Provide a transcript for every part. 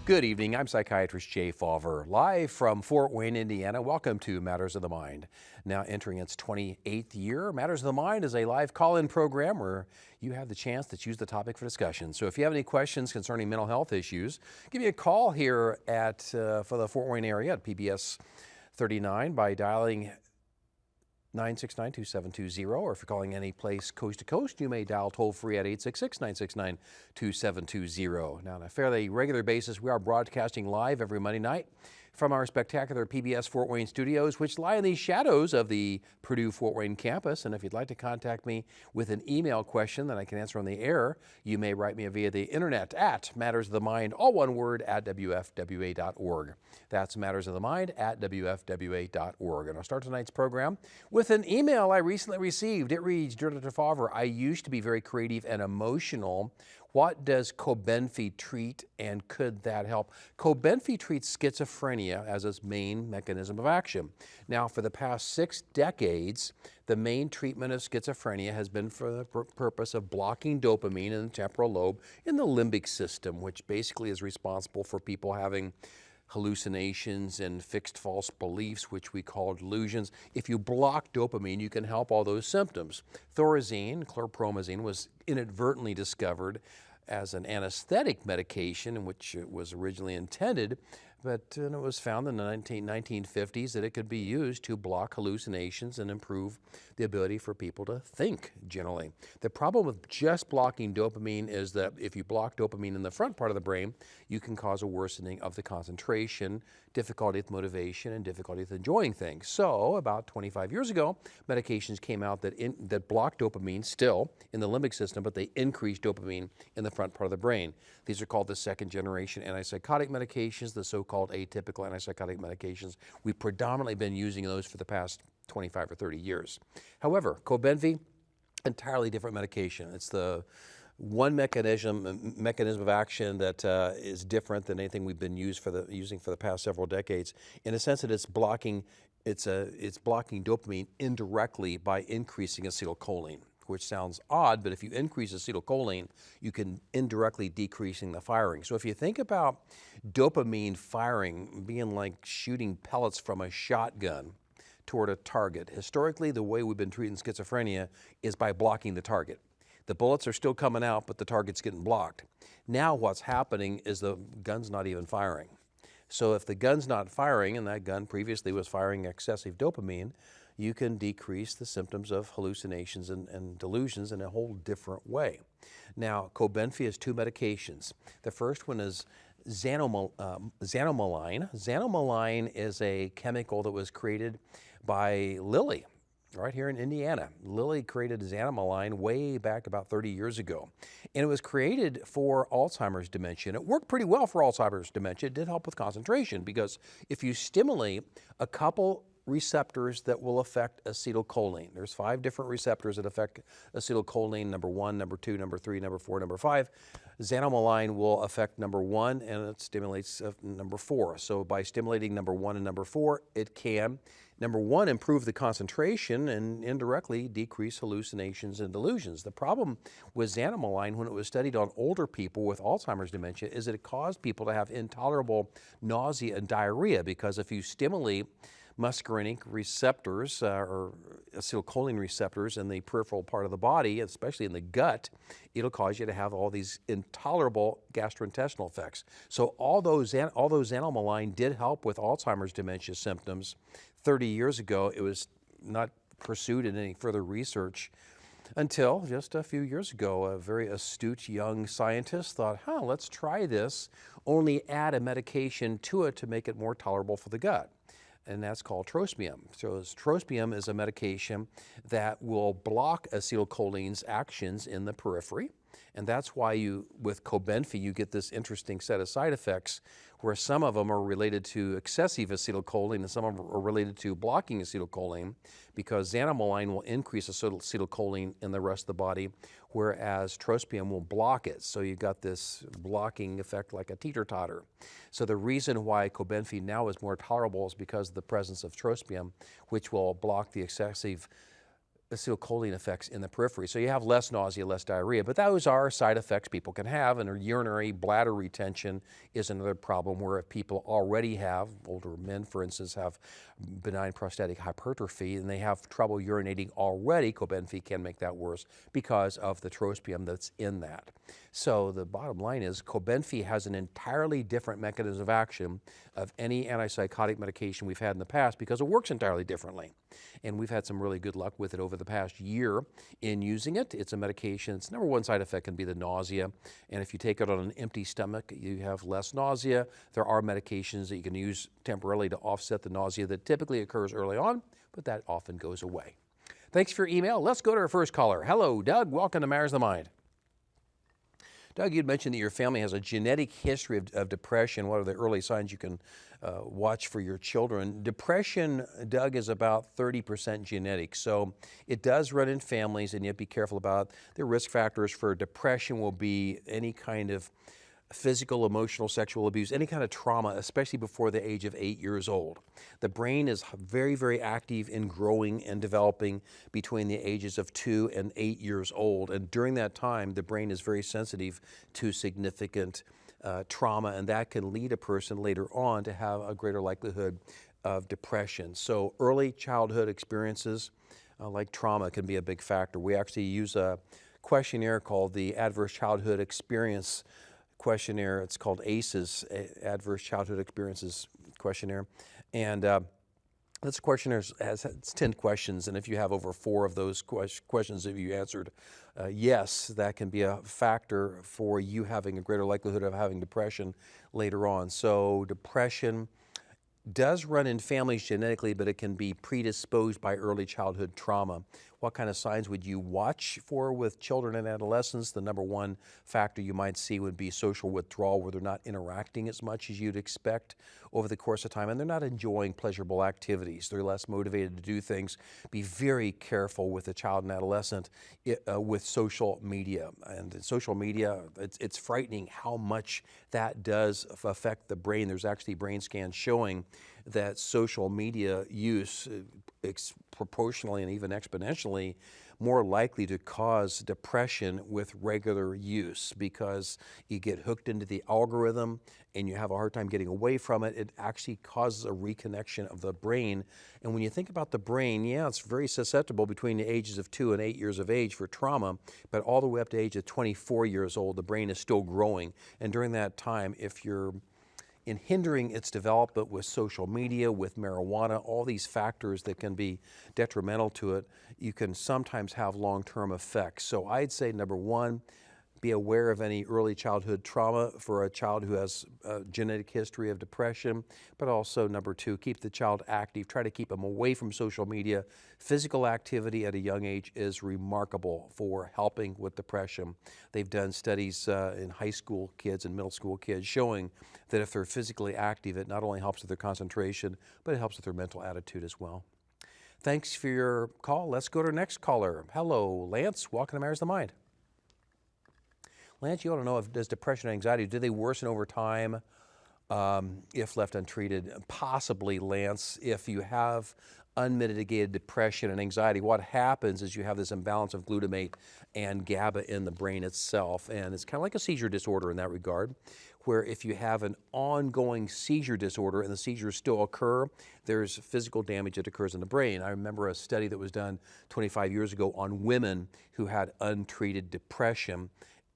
Good evening. I'm Psychiatrist Jay Fawver, live from Fort Wayne, Indiana. Welcome to Matters of the Mind. Now entering its 28th year, Matters of the Mind is a live call-in program where you have the chance to choose the topic for discussion. So if you have any questions concerning mental health issues, give me a call here for the Fort Wayne area at PBS 39 by dialing 969-2720, or if you're calling any place coast to coast, you may dial toll-free at 866-969-2720. Now, on a fairly regular basis, we are broadcasting live every Monday night from our spectacular PBS Fort Wayne studios, which lie in the shadows of the Purdue Fort Wayne campus. And if you'd like to contact me with an email question that I can answer on the air, you may write me via the internet at mattersofthemind, all one word, at WFWA.org. That's mattersofthemind at WFWA.org. And I'll start tonight's program with an email I recently received. It reads, Dear Dr. Fawver, I used to be very creative and emotional. What does Cobenfy treat, and could that help? Cobenfy treats schizophrenia as its main mechanism of action. Now, for the past 6 decades, the main treatment of schizophrenia has been for the purpose of blocking dopamine in the temporal lobe in the limbic system, which basically is responsible for people having hallucinations and fixed false beliefs, which we call delusions. If you block dopamine, you can help all those symptoms. Thorazine, chlorpromazine, was inadvertently discovered as an anesthetic medication, in which it was originally intended, but it was found in the 1950s that it could be used to block hallucinations and improve the ability for people to think generally. The problem with just blocking dopamine is that if you block dopamine in the front part of the brain, you can cause a worsening of the concentration, difficulty with motivation, and difficulty with enjoying things. So about 25 years ago, medications came out that block dopamine still in the limbic system, but they increase dopamine in the front part of the brain. These are called the second generation antipsychotic medications, the so-called atypical antipsychotic medications. We've predominantly been using those for the past 25 or 30 years. However, Cobenfy, entirely different medication. It's the one mechanism of action that is different than anything we've been using for the past several decades, in a sense that it's blocking dopamine indirectly by increasing acetylcholine, which sounds odd, but if you increase acetylcholine, you can indirectly decreasing the firing. So if you think about dopamine firing being like shooting pellets from a shotgun toward a target, historically the way we've been treating schizophrenia is by blocking the target. The bullets are still coming out, but the target's getting blocked. Now what's happening is the gun's not even firing. So if the gun's not firing, and that gun previously was firing excessive dopamine, you can decrease the symptoms of hallucinations and delusions in a whole different way. Now, Cobenfy has 2 medications. The first one is xanomeline. Xanomeline is a chemical that was created by Lilly right here in Indiana. Lilly created xanomeline way back about 30 years ago. And it was created for Alzheimer's dementia. It worked pretty well for Alzheimer's dementia. It did help with concentration because if you stimulate a couple receptors that will affect acetylcholine. There's 5 different receptors that affect acetylcholine, number 1, number 2, number 3, number 4, number 5. Xanomeline will affect number 1 and it stimulates number 4. So by stimulating number 1 and number 4, it can, number 1, improve the concentration and indirectly decrease hallucinations and delusions. The problem with xanomeline when it was studied on older people with Alzheimer's dementia is that it caused people to have intolerable nausea and diarrhea, because if you stimulate muscarinic receptors or acetylcholine receptors in the peripheral part of the body, especially in the gut, it'll cause you to have all these intolerable gastrointestinal effects. So although xanomeline did help with Alzheimer's dementia symptoms 30 years ago, it was not pursued in any further research until just a few years ago. A very astute young scientist thought, let's try this, only add a medication to it to make it more tolerable for the gut. And that's called trospium. So trospium is a medication that will block acetylcholine's actions in the periphery. And that's why with Cobenfy, you get this interesting set of side effects where some of them are related to excessive acetylcholine and some of them are related to blocking acetylcholine, because xanomeline will increase acetylcholine in the rest of the body, whereas trospium will block it. So you've got this blocking effect like a teeter-totter. So the reason why Cobenfy now is more tolerable is because of the presence of trospium, which will block the excessive acetylcholine effects in the periphery. So you have less nausea, less diarrhea, but those are side effects people can have, and urinary bladder retention is another problem where if people already have, older men for instance, have benign prostatic hypertrophy and they have trouble urinating already, Cobenfy can make that worse because of the trospium that's in that. So the bottom line is Cobenfy has an entirely different mechanism of action of any antipsychotic medication we've had in the past because it works entirely differently. And we've had some really good luck with it over the past year in using it. It's a medication. Its number one side effect can be the nausea. And if you take it on an empty stomach, you have less nausea. There are medications that you can use temporarily to offset the nausea that typically occurs early on, but that often goes away. Thanks for your email. Let's go to our first caller. Hello, Doug. Welcome to Matters of the Mind. Doug, you'd mentioned that your family has a genetic history of depression. What are the early signs you can watch for your children? Depression, Doug, is about 30% genetic. So it does run in families, and you have to be careful about the risk factors for depression will be any kind of physical, emotional, sexual abuse, any kind of trauma, especially before the age of 8 years old. The brain is very, very active in growing and developing between the ages of 2 and 8 years old. And during that time, the brain is very sensitive to significant trauma, and that can lead a person later on to have a greater likelihood of depression. So early childhood experiences like trauma can be a big factor. We actually use a questionnaire called the Adverse Childhood Experience Questionnaire. It's called ACEs, Adverse Childhood Experiences Questionnaire. And this questionnaire has 10 questions, and if you have over 4 of those questions that you answered yes, that can be a factor for you having a greater likelihood of having depression later on. So depression does run in families genetically, but it can be predisposed by early childhood trauma. What kind of signs would you watch for with children and adolescents? The number one factor you might see would be social withdrawal, where they're not interacting as much as you'd expect over the course of time, and they're not enjoying pleasurable activities. They're less motivated to do things. Be very careful with a child and adolescent with social media. And in social media, it's frightening how much that does affect the brain. There's actually brain scans showing that social media use proportionally and even exponentially more likely to cause depression with regular use because you get hooked into the algorithm and you have a hard time getting away from it. It actually causes a reconnection of the brain. And when you think about the brain, yeah, it's very susceptible between the ages of 2 and 8 years of age for trauma, but all the way up to the age of 24 years old, the brain is still growing. And during that time, if you're in hindering its development with social media, with marijuana, all these factors that can be detrimental to it, you can sometimes have long-term effects. So I'd say number one, be aware of any early childhood trauma for a child who has a genetic history of depression, but also number two, keep the child active. Try to keep them away from social media. Physical activity at a young age is remarkable for helping with depression. They've done studies in high school kids and middle school kids showing that if they're physically active, it not only helps with their concentration, but it helps with their mental attitude as well. Thanks for your call. Let's go to our next caller. Hello, Lance. Welcome to Matters of the Mind. Lance, you want to know, does depression and anxiety, do they worsen over time if left untreated? Possibly, Lance. If you have unmitigated depression and anxiety, what happens is you have this imbalance of glutamate and GABA in the brain itself, and it's kind of like a seizure disorder in that regard, where if you have an ongoing seizure disorder and the seizures still occur, there's physical damage that occurs in the brain. I remember a study that was done 25 years ago on women who had untreated depression,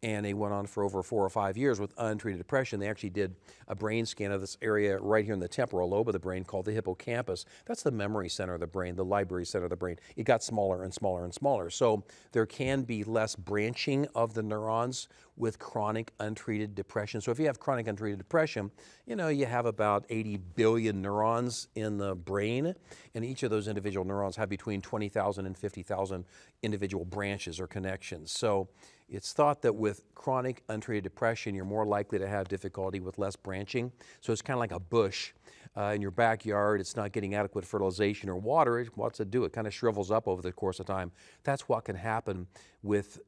and they went on for over 4 or 5 years with untreated depression. They actually did a brain scan of this area right here in the temporal lobe of the brain called the hippocampus. That's the memory center of the brain, the library center of the brain. It got smaller and smaller and smaller. So there can be less branching of the neurons with chronic untreated depression. So if you have chronic untreated depression, you have about 80 billion neurons in the brain, and each of those individual neurons have between 20,000 and 50,000 individual branches or connections. So it's thought that with chronic untreated depression, you're more likely to have difficulty with less branching. So it's kind of like a bush in your backyard. It's not getting adequate fertilization or water. What's it do? It kind of shrivels up over the course of time. That's what can happen with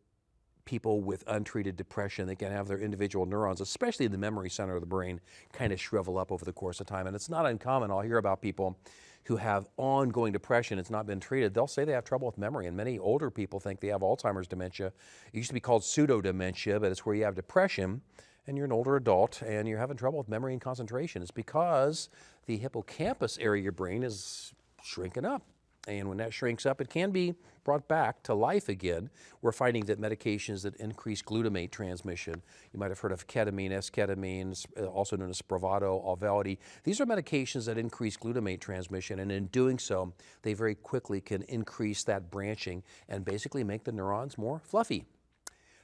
people with untreated depression. They can have their individual neurons, especially the memory center of the brain, kind of shrivel up over the course of time. And it's not uncommon. I'll hear about people who have ongoing depression, it's not been treated, they'll say they have trouble with memory. And many older people think they have Alzheimer's dementia. It used to be called pseudo-dementia, but it's where you have depression and you're an older adult and you're having trouble with memory and concentration. It's because the hippocampus area of your brain is shrinking up. And when that shrinks up, it can be brought back to life again. We're finding that medications that increase glutamate transmission, you might have heard of ketamine, S-ketamine, also known as Spravato, Auvelity. These are medications that increase glutamate transmission, and in doing so, they very quickly can increase that branching and basically make the neurons more fluffy.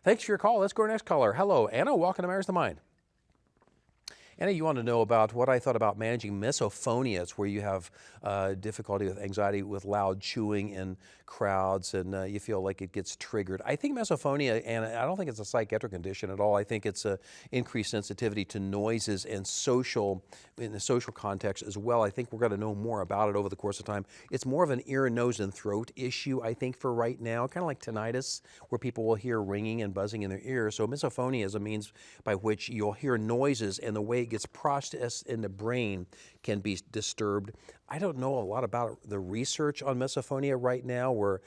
Thanks for your call. Let's go to our next caller. Hello, Anna. Welcome to Matters of the Mind. Anna, you want to know about what I thought about managing misophonia. It's where you have difficulty with anxiety with loud chewing in crowds and you feel like it gets triggered. I think misophonia, and I don't think it's a psychiatric condition at all. I think it's an increased sensitivity to noises and in the social context as well. I think we're going to know more about it over the course of time. It's more of an ear, nose, and throat issue, I think, for right now, kind of like tinnitus, where people will hear ringing and buzzing in their ears. So misophonia is a means by which you'll hear noises and the way it gets processed in the brain can be disturbed. I don't know a lot about the research on misophonia right now, where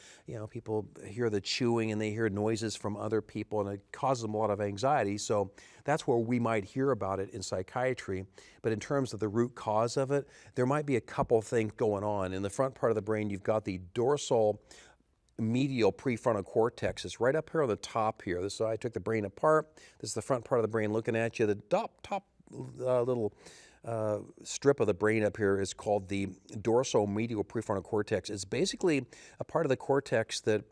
people hear the chewing and they hear noises from other people and it causes them a lot of anxiety. So that's where we might hear about it in psychiatry. But in terms of the root cause of it, there might be a couple things going on. In the front part of the brain, you've got the dorsal medial prefrontal cortex. It's right up here on the top here. So I took the brain apart. This is the front part of the brain looking at you. The top little strip of the brain up here is called the dorsal medial prefrontal cortex. It's basically a part of the cortex that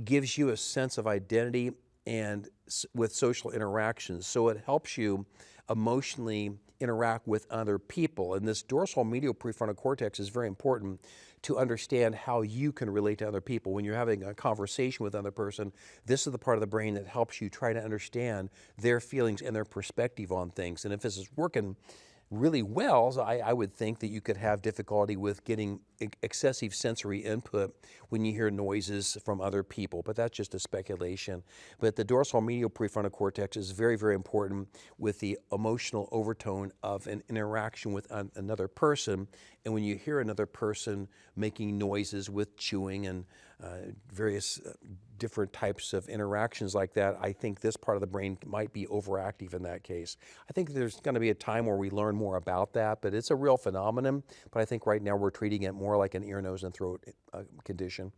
gives you a sense of identity and with social interactions. So it helps you emotionally interact with other people. And this dorsal medial prefrontal cortex is very important to understand how you can relate to other people. When you're having a conversation with another person, this is the part of the brain that helps you try to understand their feelings and their perspective on things. And if this is working really well, so I would think that you could have difficulty with getting excessive sensory input when you hear noises from other people, but that's just a speculation. But the dorsal medial prefrontal cortex is very, very important with the emotional overtone of an interaction with another person. And when you hear another person making noises with chewing and various different types of interactions like that, I think this part of the brain might be overactive in that case. I think there's going to be a time where we learn more about that, but it's a real phenomenon. But I think right now we're treating it more like an ear, nose, and throat condition.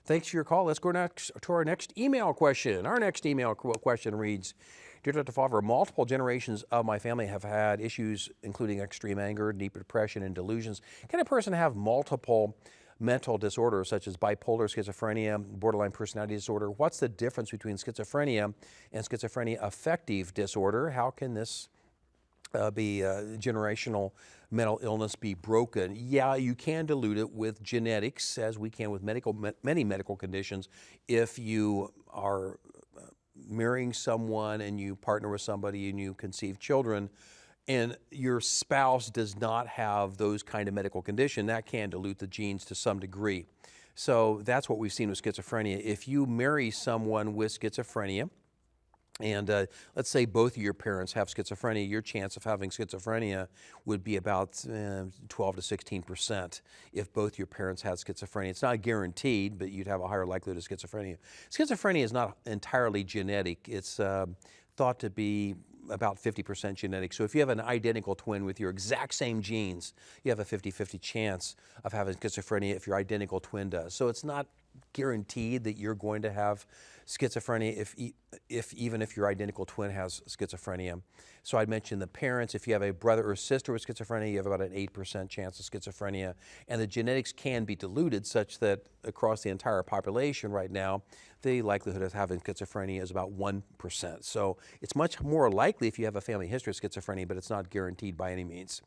Thanks for your call. Let's go next to our next email question. Our next email question reads, Dear Dr. Fawver, multiple generations of my family have had issues including extreme anger, deep depression, and delusions. Can a person have multiple mental disorders such as bipolar, schizophrenia, borderline personality disorder? What's the difference between schizophrenia and schizophrenia affective disorder? How can this generational mental illness be broken? Yeah, you can dilute it with genetics, as we can with many medical conditions. If you are marrying someone and you partner with somebody and you conceive children, and your spouse does not have those kind of medical condition, that can dilute the genes to some degree. So that's what we've seen with schizophrenia. If you marry someone with schizophrenia, and let's say both of your parents have schizophrenia, your chance of having schizophrenia would be about 12 to 16% if both your parents had schizophrenia. It's not guaranteed, but you'd have a higher likelihood of schizophrenia. Schizophrenia is not entirely genetic. It's thought to be about 50% genetic. So if you have an identical twin with your exact same genes, you have a 50-50 chance of having schizophrenia if your identical twin does. So it's not guaranteed that you're going to have schizophrenia even if your identical twin has schizophrenia. So I'd mention the parents. If you have a brother or sister with schizophrenia, you have about an 8% chance of schizophrenia. And the genetics can be diluted such that across the entire population right now, the likelihood of having schizophrenia is about 1%. So it's much more likely if you have a family history of schizophrenia, but it's not guaranteed by any means.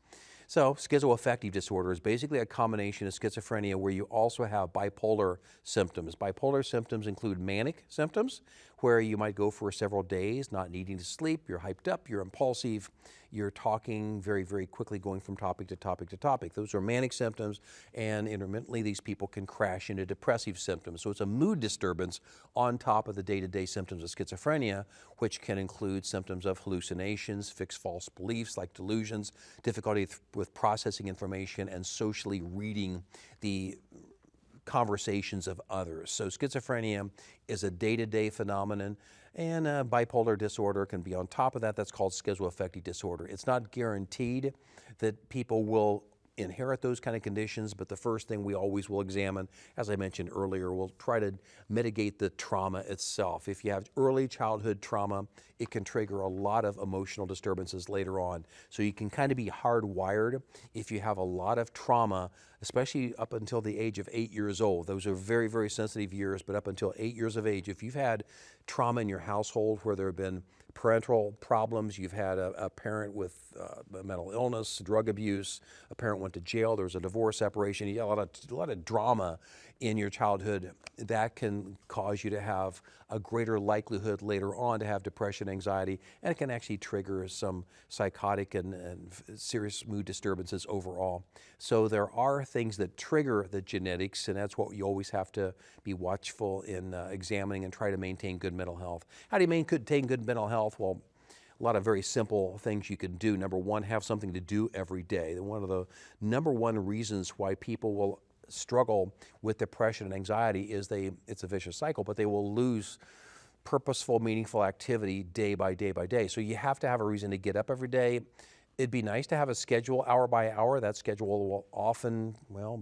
So schizoaffective disorder is basically a combination of schizophrenia where you also have bipolar symptoms. Bipolar symptoms include manic symptoms, where you might go for several days, not needing to sleep, you're hyped up, you're impulsive, you're talking very, very quickly, going from topic to topic to topic. Those are manic symptoms, and intermittently these people can crash into depressive symptoms. So it's a mood disturbance on top of the day-to-day symptoms of schizophrenia, which can include symptoms of hallucinations, fixed false beliefs like delusions, difficulty with processing information, and socially reading the conversations of others. So schizophrenia is a day-to-day phenomenon, and bipolar disorder can be on top of that. That's called schizoaffective disorder. It's not guaranteed that people will inherit those kind of conditions, but the first thing we always will examine, as I mentioned earlier, we'll try to mitigate the trauma itself. If you have early childhood trauma, it can trigger a lot of emotional disturbances later on. So you can kind of be hardwired if you have a lot of trauma, especially up until the age of 8 years old. Those are very, very sensitive years, but up until 8 years of age, if you've had trauma in your household where there have been parental problems, you've had a parent with mental illness, drug abuse, a parent went to jail, there was a divorce, separation, you got a lot of drama in your childhood, that can cause you to have a greater likelihood later on to have depression, anxiety, and it can actually trigger some psychotic and serious mood disturbances overall. So there are things that trigger the genetics, and that's what you always have to be watchful in examining and try to maintain good mental health. How do you maintain good mental health? Well, a lot of very simple things you can do. Number one, have something to do every day. One of the number one reasons why people will struggle with depression and anxiety is it's a vicious cycle, but they will lose purposeful, meaningful activity day by day by day. So you have to have a reason to get up every day. It'd be nice to have a schedule hour by hour. That schedule will often,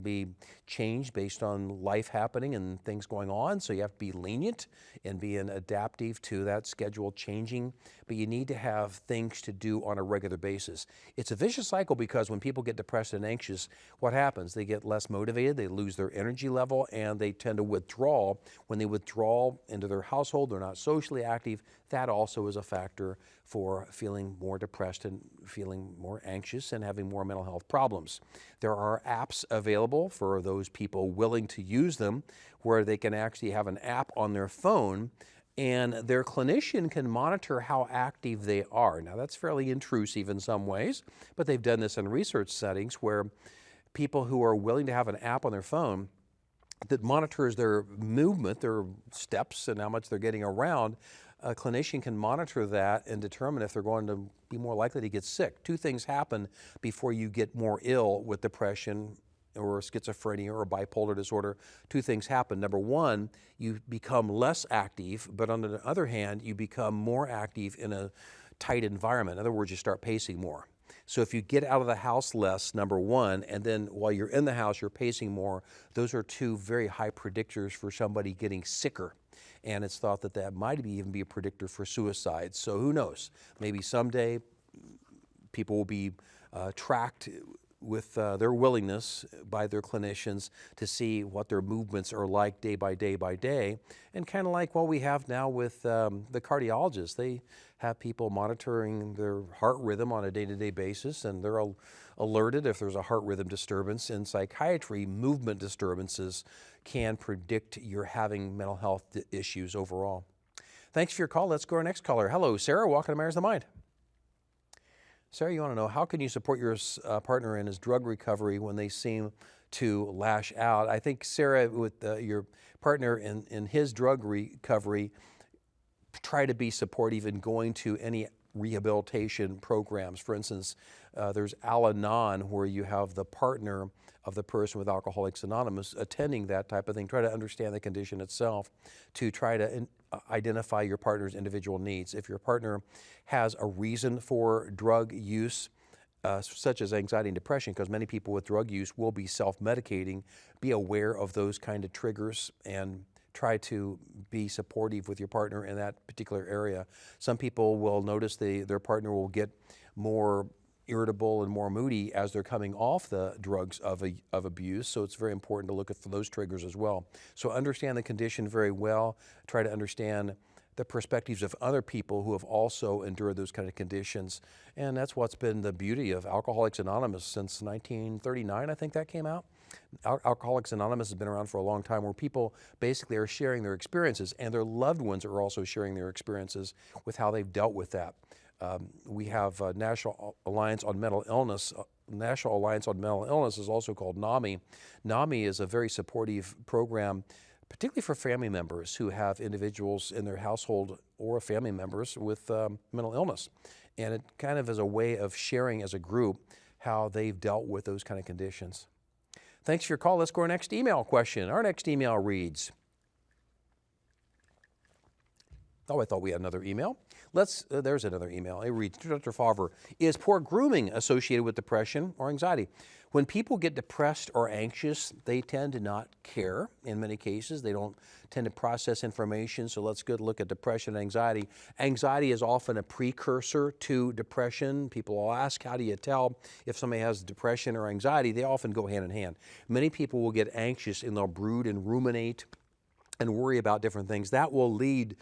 be changed based on life happening and things going on. So you have to be lenient and being adaptive to that schedule changing. But you need to have things to do on a regular basis. It's a vicious cycle because when people get depressed and anxious, what happens? They get less motivated, they lose their energy level, and they tend to withdraw. When they withdraw into their household, they're not socially active. That also is a factor for feeling more depressed and feeling more anxious and having more mental health problems. There are apps available for those people willing to use them where they can actually have an app on their phone and their clinician can monitor how active they are. Now that's fairly intrusive in some ways, but they've done this in research settings where people who are willing to have an app on their phone that monitors their movement, their steps, and how much they're getting around, a clinician can monitor that and determine if they're going to be more likely to get sick. Two things happen before you get more ill with depression or schizophrenia or bipolar disorder. Two things happen. Number one, you become less active, but on the other hand, you become more active in a tight environment. In other words, you start pacing more. So if you get out of the house less, number one, and then while you're in the house, you're pacing more, those are two very high predictors for somebody getting sicker. And it's thought that that might even be a predictor for suicide. So who knows? Maybe someday people will be tracked with their willingness by their clinicians to see what their movements are like day by day by day. And kind of like what we have now with the cardiologists. They have people monitoring their heart rhythm on a day-to-day basis, and they're alerted if there's a heart rhythm disturbance. In psychiatry, movement disturbances can predict you're having mental health issues overall. Thanks for your call. Let's go to our next caller. Hello, Sarah. Welcome to Mayor's the Mind. Sarah, you want to know, how can you support your partner in his drug recovery when they seem to lash out? I think, Sarah, with your partner in his drug recovery, try to be supportive in going to any rehabilitation programs. For instance, there's Al-Anon, where you have the partner of the person with Alcoholics Anonymous attending that type of thing. Try to understand the condition itself to try to identify your partner's individual needs. If your partner has a reason for drug use, such as anxiety and depression, because many people with drug use will be self-medicating, be aware of those kind of triggers and try to be supportive with your partner in that particular area. Some people will notice their partner will get more irritable and more moody as they're coming off the drugs of abuse, so it's very important to look for those triggers as well. So understand the condition very well, try to understand the perspectives of other people who have also endured those kind of conditions, and that's what's been the beauty of Alcoholics Anonymous since 1939, I think that came out. Alcoholics Anonymous has been around for a long time, where people basically are sharing their experiences, and their loved ones are also sharing their experiences with how they've dealt with that. We have National Alliance on Mental Illness. National Alliance on Mental Illness is also called NAMI. NAMI is a very supportive program, particularly for family members who have individuals in their household or family members with mental illness. And it kind of is a way of sharing as a group how they've dealt with those kind of conditions. Thanks for your call. Let's go to our next email question. Our next email reads, oh, I thought we had another email. There's another email. It reads, Dr. Fawver, is poor grooming associated with depression or anxiety? When people get depressed or anxious, they tend to not care. In many cases, they don't tend to process information. So let's look at depression and anxiety. Anxiety is often a precursor to depression. People will ask, how do you tell if somebody has depression or anxiety? They often go hand in hand. Many people will get anxious and they'll brood and ruminate and worry about different things. That will lead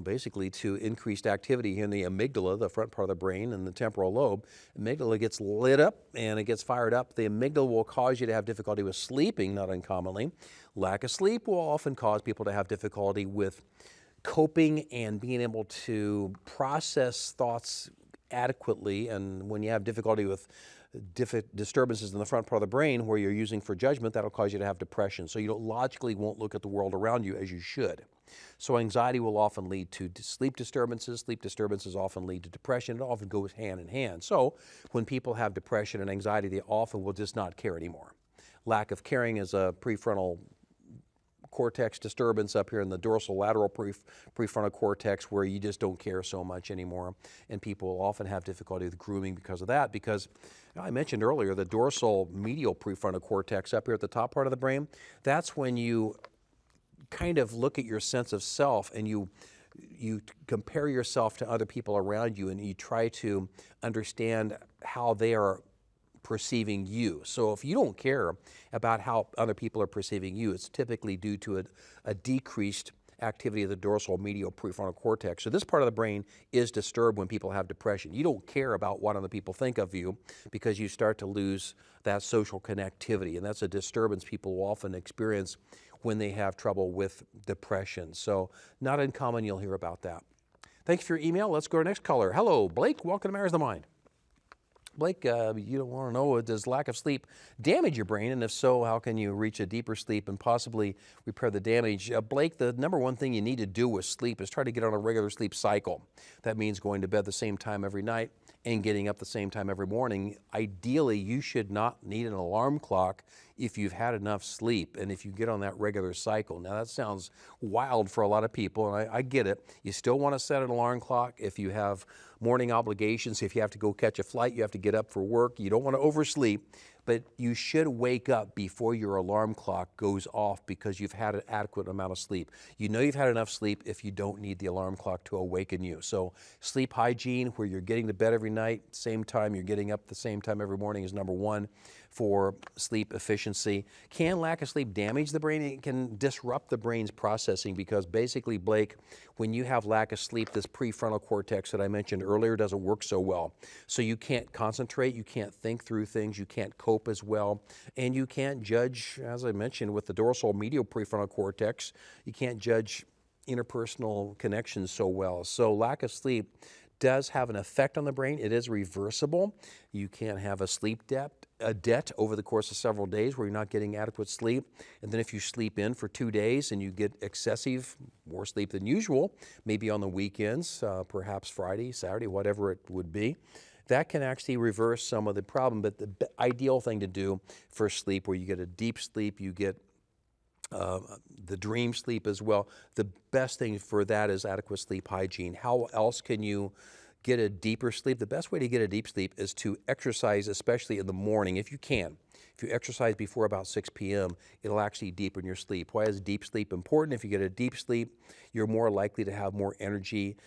basically to increased activity in the amygdala, the front part of the brain, and the temporal lobe. Amygdala gets lit up and it gets fired up. The amygdala will cause you to have difficulty with sleeping, not uncommonly. Lack of sleep will often cause people to have difficulty with coping and being able to process thoughts adequately. And when you have difficulty with disturbances in the front part of the brain where you're using for judgment, that'll cause you to have depression. So you logically won't look at the world around you as you should. So anxiety will often lead to sleep disturbances. Sleep disturbances often lead to depression. It often goes hand in hand. So when people have depression and anxiety, they often will just not care anymore. Lack of caring is a prefrontal cortex disturbance up here in the dorsal lateral prefrontal cortex, where you just don't care so much anymore. And people often have difficulty with grooming because of that, because I mentioned earlier the dorsal medial prefrontal cortex up here at the top part of the brain. That's when you kind of look at your sense of self and you compare yourself to other people around you, and you try to understand how they are perceiving you. So if you don't care about how other people are perceiving you, it's typically due to a decreased activity of the dorsal medial prefrontal cortex. So this part of the brain is disturbed when people have depression. You don't care about what other people think of you because you start to lose that social connectivity, and that's a disturbance people will often experience when they have trouble with depression. So not uncommon, you'll hear about that. Thank you for your email. Let's go to our next caller. Hello, Blake. Welcome to Matters of the Mind. Blake, you don't want to know, does lack of sleep damage your brain? And if so, how can you reach a deeper sleep and possibly repair the damage? Blake, the number one thing you need to do with sleep is try to get on a regular sleep cycle. That means going to bed the same time every night and getting up the same time every morning. Ideally, you should not need an alarm clock if you've had enough sleep and if you get on that regular cycle. Now, that sounds wild for a lot of people, and I get it. You still want to set an alarm clock if you have morning obligations. If you have to go catch a flight, you have to get up for work. You don't want to oversleep, but you should wake up before your alarm clock goes off because you've had an adequate amount of sleep. You know you've had enough sleep if you don't need the alarm clock to awaken you. So sleep hygiene, where you're getting to bed every night, same time, you're getting up the same time every morning, is number one for sleep efficiency. Can lack of sleep damage the brain? It can disrupt the brain's processing because basically, Blake, when you have lack of sleep, this prefrontal cortex that I mentioned earlier doesn't work so well. So you can't concentrate, you can't think through things, you can't cope as well, and you can't judge, as I mentioned, with the dorsal medial prefrontal cortex, you can't judge interpersonal connections so well. So lack of sleep does have an effect on the brain. It is reversible. You can have a sleep debt over the course of several days where you're not getting adequate sleep. And then if you sleep in for 2 days and you get excessive, more sleep than usual, maybe on the weekends, perhaps Friday, Saturday, whatever it would be, that can actually reverse some of the problem. But the ideal thing to do for sleep, where you get a deep sleep, you get the dream sleep as well, the best thing for that is adequate sleep hygiene. How else can you get a deeper sleep? The best way to get a deep sleep is to exercise, especially in the morning, if you can. If you exercise before about 6 p.m., it'll actually deepen your sleep. Why is deep sleep important? If you get a deep sleep, you're more likely to have more energy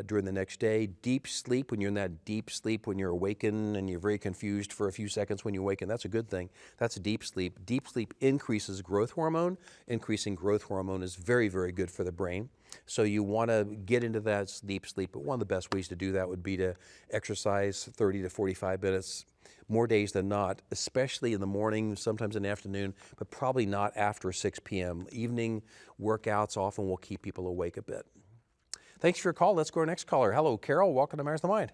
during the next day. Deep sleep, when you're in that deep sleep, when you're awakened and you're very confused for a few seconds when you awaken, that's a good thing. That's deep sleep. Deep sleep increases growth hormone. Increasing growth hormone is very, very good for the brain. So you want to get into that deep sleep, but one of the best ways to do that would be to exercise 30 to 45 minutes more days than not, especially in the morning, sometimes in the afternoon, but probably not after 6 p.m. Evening workouts often will keep people awake a bit. Thanks for your call. Let's go to our next caller. Hello, Carol. Welcome to Matters of the Mind.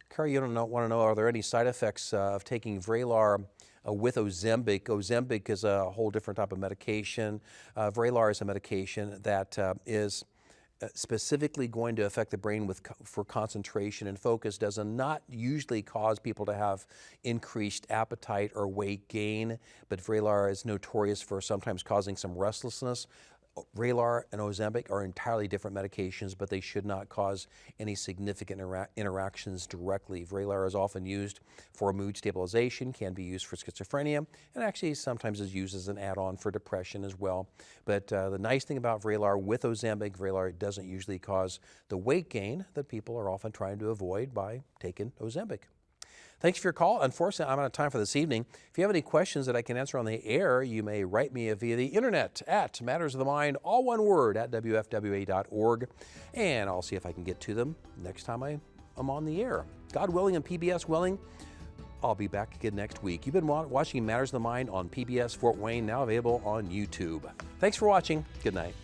Carol, you want to know, are there any side effects of taking Vraylar with Ozempic? Ozempic is a whole different type of medication. Vraylar is a medication that is specifically going to affect the brain for concentration and focus, does not usually cause people to have increased appetite or weight gain, but Vraylar is notorious for sometimes causing some restlessness. Vraylar and Ozempic are entirely different medications, but they should not cause any significant interactions directly. Vraylar is often used for mood stabilization, can be used for schizophrenia, and actually sometimes is used as an add-on for depression as well. But the nice thing about Vraylar with Ozempic, Vraylar doesn't usually cause the weight gain that people are often trying to avoid by taking Ozempic. Thanks for your call. Unfortunately, I'm out of time for this evening. If you have any questions that I can answer on the air, you may write me via the internet at Matters of the Mind, all one word, at WFWA.org. And I'll see if I can get to them next time I'm on the air. God willing and PBS willing, I'll be back again next week. You've been watching Matters of the Mind on PBS Fort Wayne, now available on YouTube. Thanks for watching. Good night.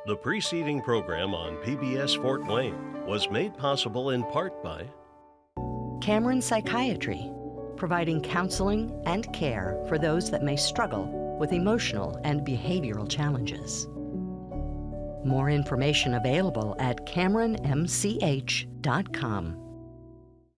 The preceding program on PBS Fort Wayne was made possible in part by Cameron Psychiatry, providing counseling and care for those that may struggle with emotional and behavioral challenges. More information available at CameronMCH.com.